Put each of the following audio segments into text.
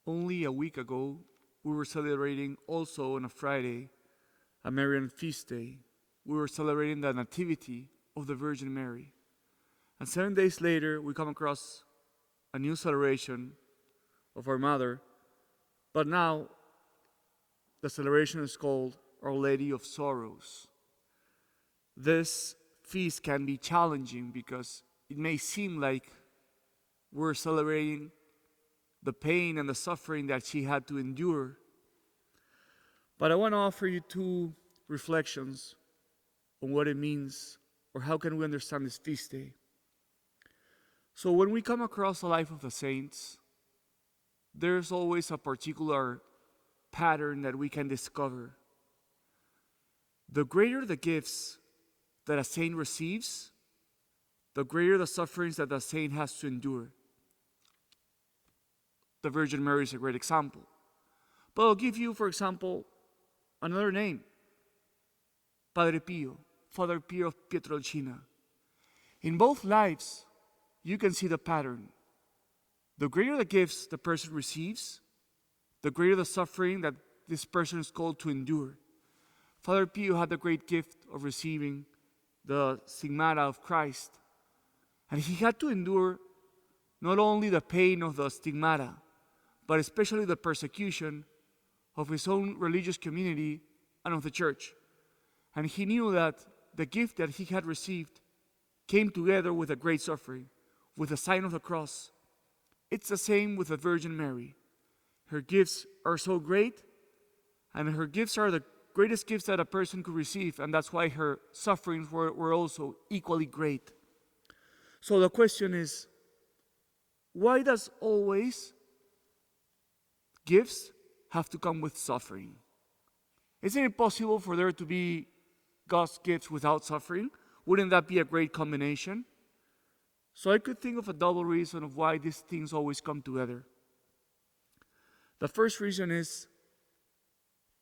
Only a week ago, we were celebrating also on a Friday, a Marian feast day. We were celebrating the Nativity of the Virgin Mary. And 7 days later, we come across a new celebration of our Mother, but now the celebration is called Our Lady of Sorrows. This feast can be challenging because it may seem like we're celebrating the pain and the suffering that she had to endure. But I want to offer you two reflections on what it means or how can we understand this feast day. So when we come across the life of the saints, there's always a particular pattern that we can discover. The greater the gifts that a saint receives, the greater the sufferings that the saint has to endure. The Virgin Mary is a great example. But I'll give you, for example, another name, Padre Pio, Father Pio of Pietrelcina. In both lives, you can see the pattern. The greater the gifts the person receives, the greater the suffering that this person is called to endure. Father Pio had the great gift of receiving the stigmata of Christ. And he had to endure not only the pain of the stigmata, but especially the persecution of his own religious community and of the church. And he knew that the gift that he had received came together with a great suffering, with the sign of the cross. It's the same with the Virgin Mary. Her gifts are so great, and her gifts are the greatest gifts that a person could receive, and that's why her sufferings were also equally great. So the question is, why does always gifts have to come with suffering? Isn't it possible for there to be God's gifts without suffering? Wouldn't that be a great combination? So I could think of a double reason of why these things always come together. The first reason is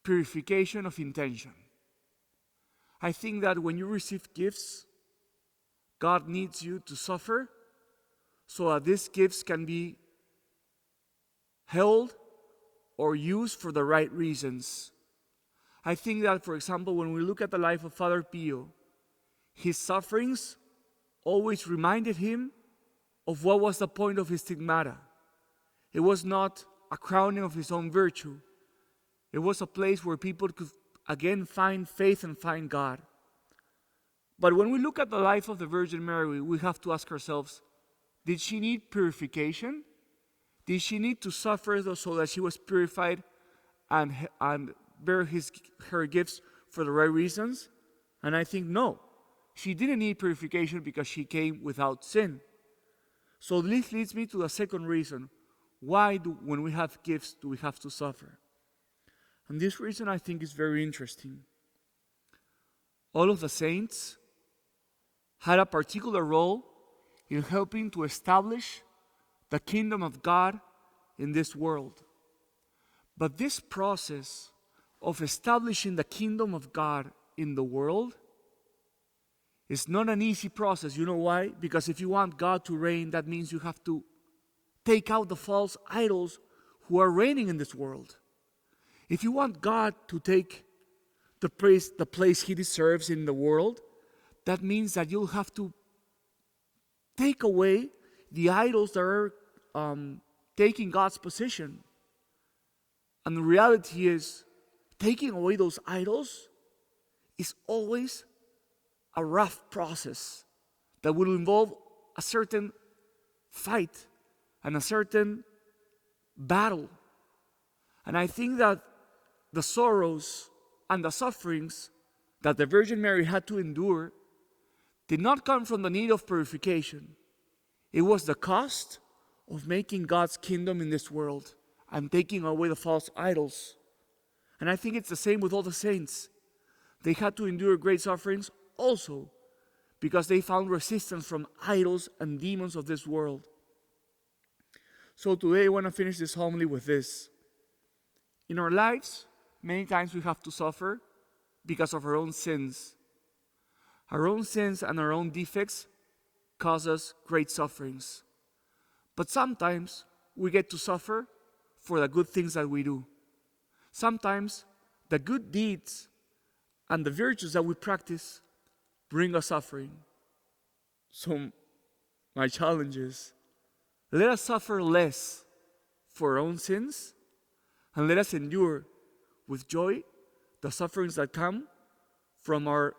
purification of intention. I think that when you receive gifts, God needs you to suffer so that these gifts can be held or used for the right reasons. I think that, for example, when we look at the life of Father Pio, his sufferings always reminded him of what was the point of his stigmata. It was not a crowning of his own virtue. It was a place where people could again find faith and find God. But when we look at the life of the Virgin Mary, we have to ask ourselves, did she need purification? Did she need to suffer so that she was purified and bear her gifts for the right reasons? And I think no. She didn't need purification because she came without sin. So this leads me to the second reason. Why when we have gifts, do we have to suffer? And this reason I think is very interesting. All of the saints had a particular role in helping to establish the kingdom of God in this world. But this process of establishing the kingdom of God in the world is not an easy process. You know why? Because if you want God to reign, that means you have to take out the false idols who are reigning in this world. If you want God to take the place He deserves in the world, that means that you'll have to take away the idols that are taking God's position. And the reality is, taking away those idols is always a rough process that will involve a certain fight and a certain battle. And I think that the sorrows and the sufferings that the Virgin Mary had to endure did not come from the need of purification. It was the cost of making God's kingdom in this world and taking away the false idols. And I think it's the same with all the saints. They had to endure great sufferings also because they found resistance from idols and demons of this world. So today I want to finish this homily with this. In our lives, many times we have to suffer because of our own sins. Our own sins and our own defects cause us great sufferings. But sometimes we get to suffer for the good things that we do. Sometimes the good deeds and the virtues that we practice bring us suffering. So my challenge is, let us suffer less for our own sins, and let us endure with joy the sufferings that come from our